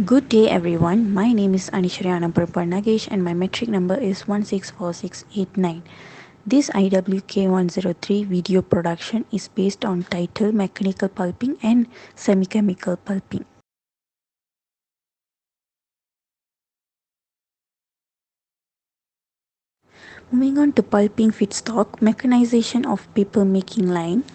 Good day everyone. My name is Anishwarya Nagesh and my metric number is 164689. This IWK103 video production is based on title Mechanical Pulping and Semichemical Pulping. Moving on to pulping feedstock, mechanization of paper making line.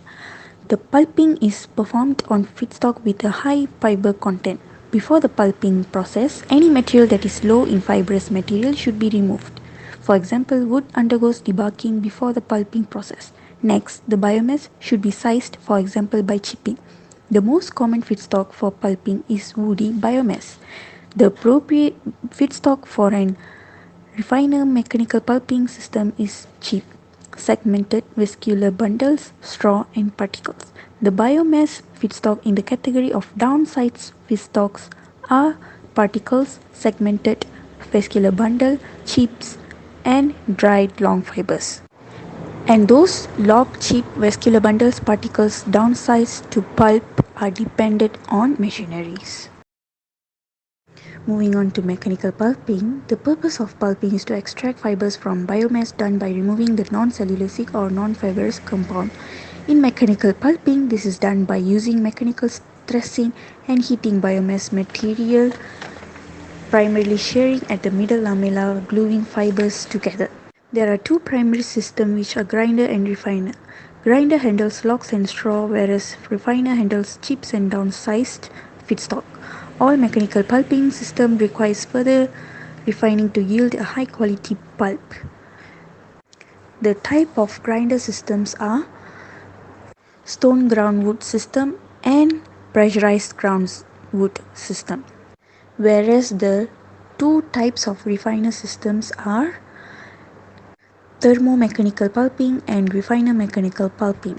The pulping is performed on feedstock with a high fiber content. Before the pulping process, any material that is low in fibrous material should be removed. For example, wood undergoes debarking before the pulping process. Next, the biomass should be sized, for example, by chipping. The most common feedstock for pulping is woody biomass. The appropriate feedstock for an refiner mechanical pulping system is chip, segmented vascular bundles, straw, and particles. The biomass feedstock in the category of downsized feedstocks are particles, segmented vascular bundle, chips, and dried long fibers. And those log chip vascular bundles particles downsized to pulp are dependent on machineries. Moving on to mechanical pulping, the purpose of pulping is to extract fibers from biomass done by removing the non-cellulosic or non-fibrous compound. In mechanical pulping, this is done by using mechanical stressing and heating biomass material, primarily shearing at the middle lamella, gluing fibers together. There are two primary systems which are grinder and refiner. Grinder handles logs and straw, whereas refiner handles chips and downsized feedstock. All mechanical pulping system requires further refining to yield a high quality pulp. The type of grinder systems are stone ground wood system and pressurized ground wood system. Whereas the two types of refiner systems are thermomechanical pulping and refiner mechanical pulping.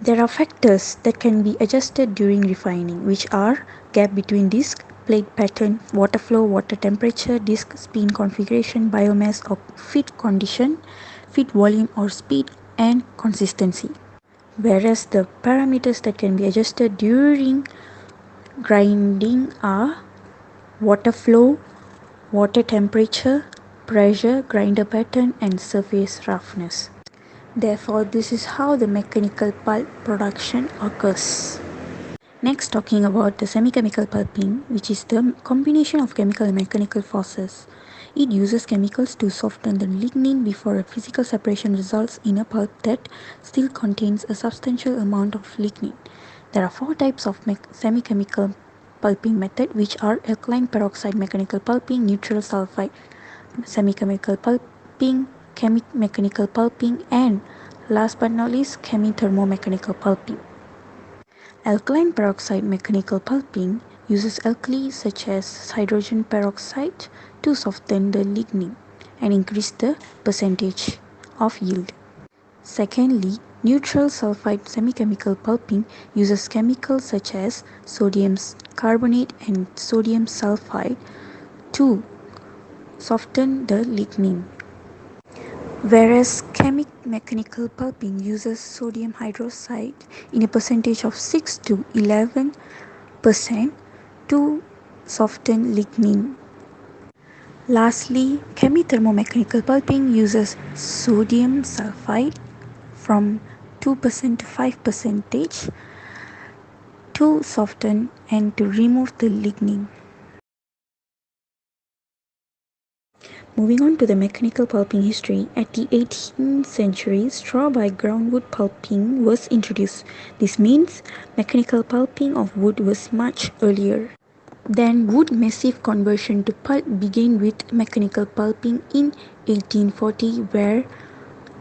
There are factors that can be adjusted during refining, which are gap between disc, plate pattern, water flow, water temperature, disc spin configuration, biomass or feed condition, feed volume or speed, and consistency. Whereas the parameters that can be adjusted during grinding are water flow, water temperature, pressure, grinder pattern, and surface roughness. Therefore, this is how the mechanical pulp production occurs. Next, talking about the semi-chemical pulping, which is the combination of chemical and mechanical forces. It uses chemicals to soften the lignin before a physical separation results in a pulp that still contains a substantial amount of lignin. There are four types of semi-chemical pulping method, which are alkaline peroxide mechanical pulping, neutral sulfide semi-chemical pulping, mechanical pulping, and last but not least, chemi-thermomechanical pulping. Alkaline peroxide mechanical pulping uses alkali such as hydrogen peroxide to soften the lignin and increase the percentage of yield. Secondly, neutral sulfide semichemical pulping uses chemicals such as sodium carbonate and sodium sulfide to soften the lignin. Whereas mechanical pulping uses sodium hydroxide in a percentage of 6 to 11% to soften lignin. Lastly, chemi-thermomechanical pulping uses sodium sulfide from 2% to 5% to soften and to remove the lignin. Moving on to the mechanical pulping history, at the 18th century, straw by groundwood pulping was introduced. This means mechanical pulping of wood was much earlier. Then wood massive conversion to pulp began with mechanical pulping in 1840, where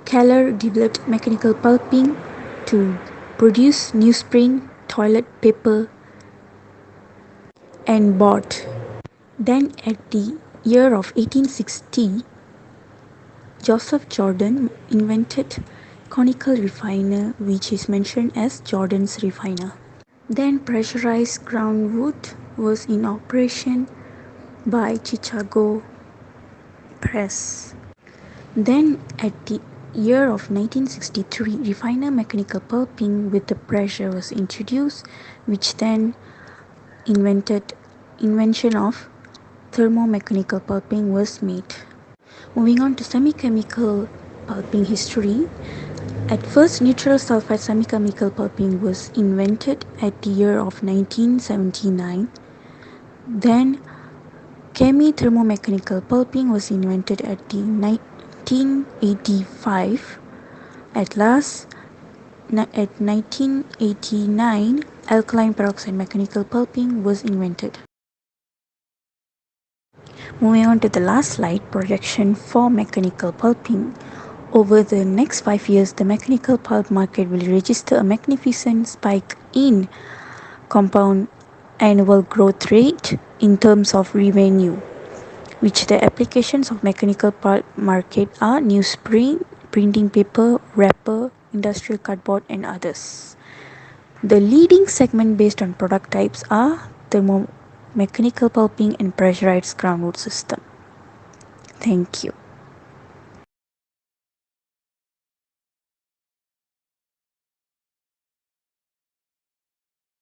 Keller developed mechanical pulping to produce newsprint, toilet paper, and board. Then at the year of 1860, Joseph Jordan invented conical refiner, which is mentioned as Jordan's refiner. Then pressurized ground wood was in operation by Chicago Press. Then at the year of 1963, refiner mechanical pulping with the pressure was introduced, which then invented invention of thermomechanical pulping was made. Moving on to semi-chemical pulping history. At first, neutral sulfide semi-chemical pulping was invented at the year of 1979. Then, chemi-thermomechanical pulping was invented at the 1985. At last, at 1989, alkaline peroxide mechanical pulping was invented. Moving on to the last slide, projection for mechanical pulping. Over the next 5 years, the mechanical pulp market will register a magnificent spike in compound annual growth rate in terms of revenue, which the applications of mechanical pulp market are newsprint, printing paper, wrapper, industrial cardboard, and others. The leading segment based on product types are thermomechanical pulping and pressurized groundwood system. Thank you.